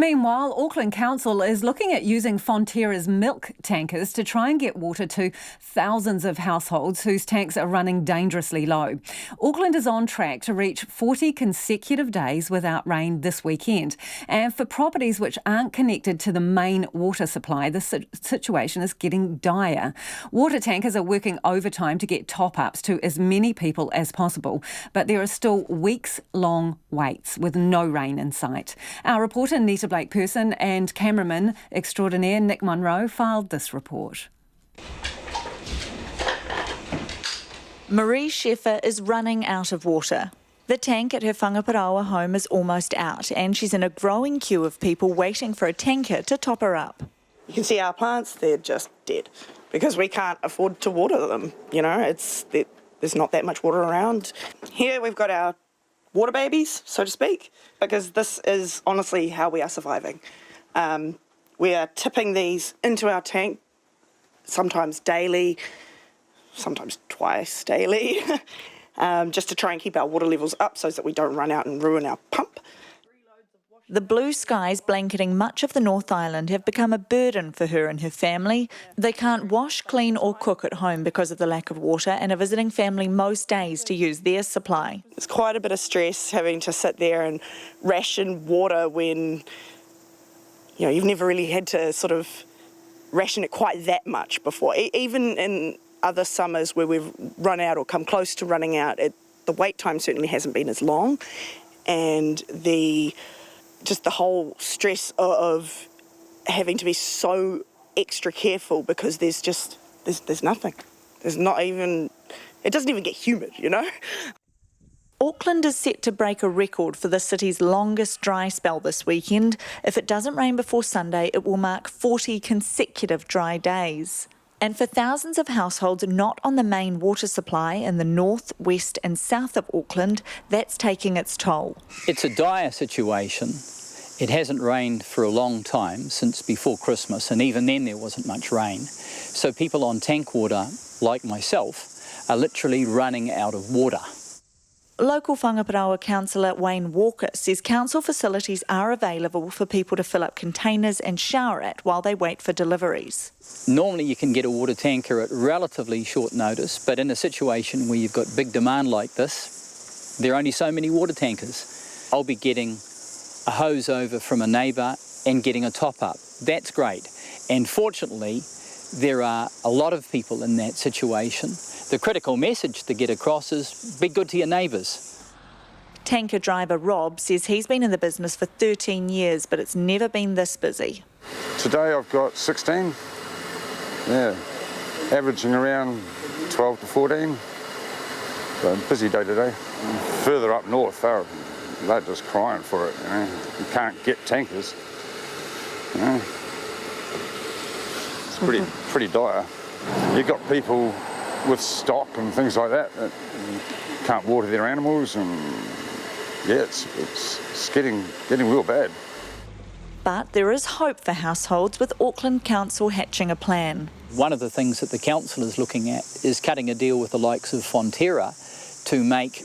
Meanwhile, Auckland Council is looking at using Fonterra's milk tankers to try and get water to thousands of households whose tanks are running dangerously low. Auckland is on track to reach 40 consecutive days without rain this weekend. And for properties which aren't connected to the main water supply, the situation is getting dire. Water tankers are working overtime to get top-ups to as many people as possible, but there are still weeks-long waits with no rain in sight. Our reporter Nita Blake-Persen and cameraman extraordinaire Nick Monro filed this report. Marie Scheffer is running out of water. The tank at her Whangaparaoa home is almost out and she's in a growing queue of people waiting for a tanker to top her up. You can see our plants, they're just dead because we can't afford to water them. You know, there's not that much water around. Here we've got our water babies, so to speak, because this is honestly how we are surviving. We are tipping these into our tank, sometimes daily, sometimes twice daily, just to try and keep our water levels up so that we don't run out and ruin our pump. The blue skies blanketing much of the North Island have become a burden for her and her family. They can't wash, clean or cook at home because of the lack of water and are visiting family most days to use their supply. It's quite a bit of stress having to sit there and ration water when, you know, you've never really had to sort of ration it quite that much before. Even in other summers where we've run out or come close to running out, the wait time certainly hasn't been as long, and just the whole stress of having to be so extra careful because there's nothing. There's not even, it doesn't even get humid, you know? Auckland is set to break a record for the city's longest dry spell this weekend. If it doesn't rain before Sunday, it will mark 40 consecutive dry days. And for thousands of households not on the main water supply in the north, west and south of Auckland, that's taking its toll. It's a dire situation. It hasn't rained for a long time, since before Christmas, and even then there wasn't much rain. So people on tank water, like myself, are literally running out of water. Local Whangaparaoa councillor Wayne Walker says council facilities are available for people to fill up containers and shower at while they wait for deliveries. Normally you can get a water tanker at relatively short notice, but in a situation where you've got big demand like this, there are only so many water tankers. I'll be getting a hose over from a neighbour and getting a top-up. That's great. And fortunately, there are a lot of people in that situation. The critical message to get across is be good to your neighbours. Tanker driver Rob says he's been in the business for 13 years, but it's never been this busy. Today I've got 16, averaging around 12 to 14. So busy day today. Further up north, they're just crying for it, you know. You can't get tankers, you know. It's pretty dire. You've got people with stock and things like that can't water their animals, and it's getting real bad. But there is hope for households, with Auckland Council hatching a plan. One of the things that the council is looking at is cutting a deal with the likes of Fonterra to make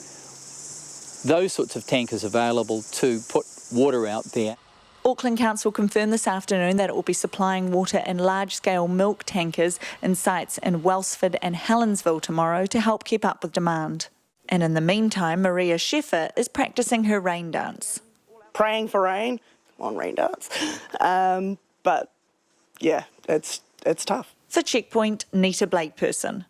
those sorts of tankers available to put water out there. Auckland Council confirmed this afternoon that it will be supplying water in large-scale milk tankers in sites in Wellsford and Helensville tomorrow to help keep up with demand. And in the meantime, Maria Scheffer is practising her rain dance. Praying for rain. Come on, rain dance. But yeah, it's tough. For Checkpoint, Nita Blake-Persen.